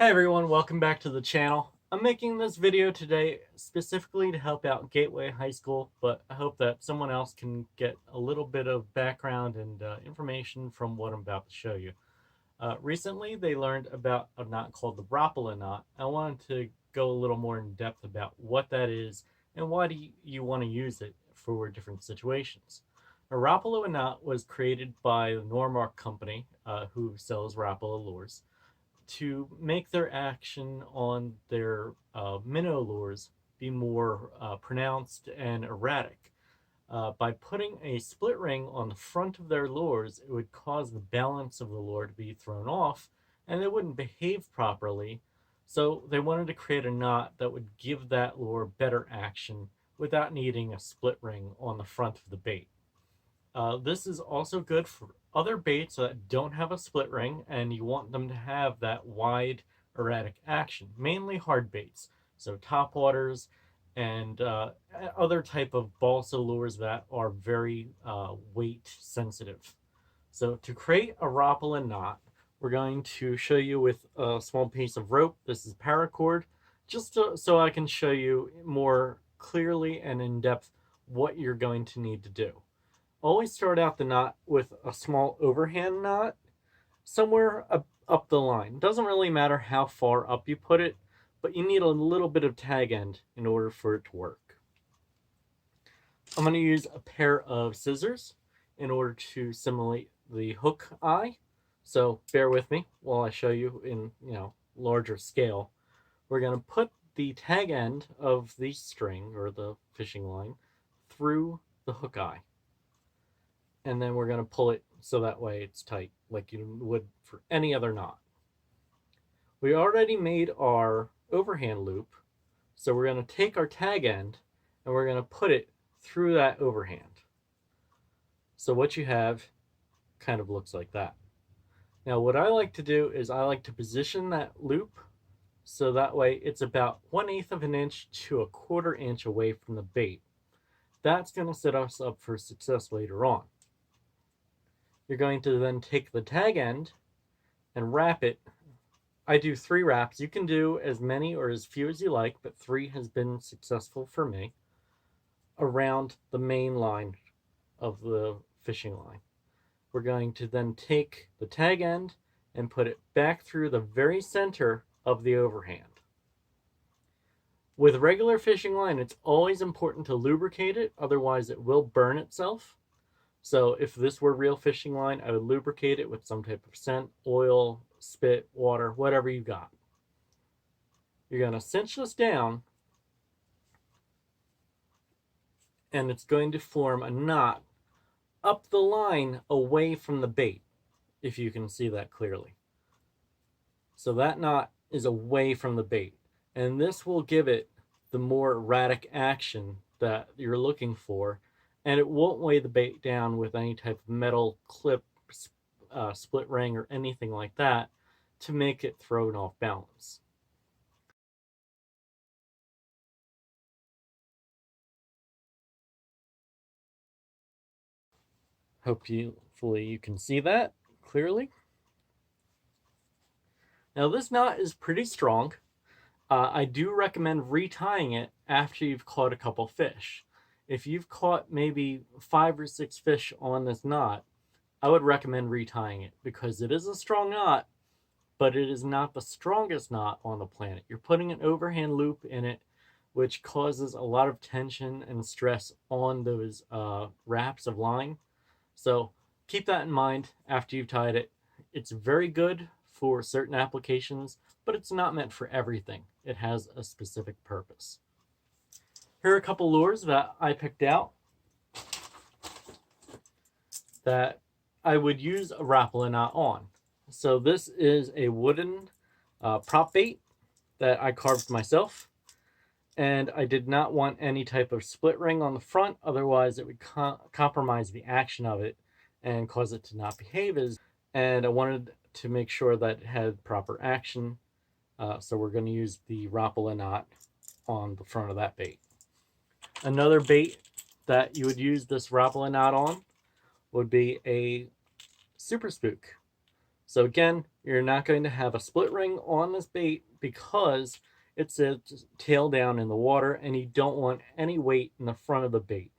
Hey everyone, welcome back to the channel. I'm making this video today specifically to help out Gateway High School, but I hope that someone else can get a little bit of background and information from what I'm about to show you. Recently, they learned about a knot called the Rapala Knot. I wanted to go a little more in depth about what that is and why do you want to use it for different situations. A Rapala Knot was created by the Normark company, who sells Rapala lures, to make their action on their minnow lures be more pronounced and erratic. By putting a split ring on the front of their lures, it would cause the balance of the lure to be thrown off and they wouldn't behave properly. So they wanted to create a knot that would give that lure better action without needing a split ring on the front of the bait. This is also good for other baits that don't have a split ring and you want them to have that wide erratic action, mainly hard baits. So topwaters and other type of balsa lures that are very weight sensitive. So to create a Rapala knot, we're going to show you with a small piece of rope. This is paracord, just so I can show you more clearly and in depth what you're going to need to do. Always start out the knot with a small overhand knot somewhere up the line. Doesn't really matter how far up you put it, but you need a little bit of tag end in order for it to work. I'm going to use a pair of scissors in order to simulate the hook eye. So bear with me while I show you in larger scale. We're going to put the tag end of the string or the fishing line through the hook eye. And then we're going to pull it so that way it's tight like you would for any other knot. We already made our overhand loop, so we're going to take our tag end and we're going to put it through that overhand. So what you have kind of looks like that. Now what I like to do is I like to position that loop so that way it's about 1/8 of an inch to 1/4 inch away from the bait. That's going to set us up for success later on. You're going to then take the tag end and wrap it. I do 3 wraps. You can do as many or as few as you like, but 3 has been successful for me, around the main line of the fishing line. We're going to then take the tag end and put it back through the very center of the overhand. With regular fishing line, it's always important to lubricate it, otherwise it will burn itself. So if this were real fishing line, I would lubricate it with some type of scent, oil, spit, water, whatever you got. You're going to cinch this down, and it's going to form a knot up the line away from the bait, if you can see that clearly. So that knot is away from the bait, and this will give it the more erratic action that you're looking for, and it won't weigh the bait down with any type of metal clip, split ring, or anything like that to make it thrown off balance. Hopefully you can see that clearly. Now this knot is pretty strong. I do recommend retying it after you've caught a couple fish. If you've caught maybe 5 or 6 fish on this knot, I would recommend retying it because it is a strong knot, but it is not the strongest knot on the planet. You're putting an overhand loop in it, which causes a lot of tension and stress on those wraps of line. So keep that in mind after you've tied it. It's very good for certain applications, but it's not meant for everything. It has a specific purpose. Here are a couple lures that I picked out that I would use a Rapala knot on. So this is a wooden prop bait that I carved myself, and I did not want any type of split ring on the front, otherwise it would compromise the action of it and cause it to not behave and I wanted to make sure that it had proper action, so we're going to use the Rapala knot on the front of that bait. Another bait that you would use this Rapala knot on would be a super spook. So again, you're not going to have a split ring on this bait because it's a tail down in the water and you don't want any weight in the front of the bait.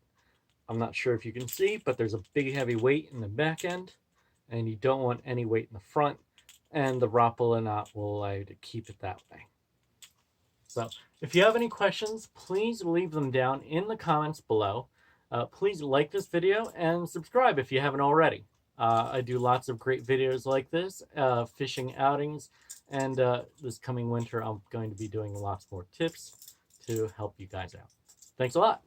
I'm not sure if you can see, but there's a big heavy weight in the back end and you don't want any weight in the front, and the Rapala Knot will allow you to keep it that way. So if you have any questions, please leave them down in the comments below. Please like this video and subscribe if you haven't already. I do lots of great videos like this, fishing outings, and this coming winter I'm going to be doing lots more tips to help you guys out. Thanks a lot.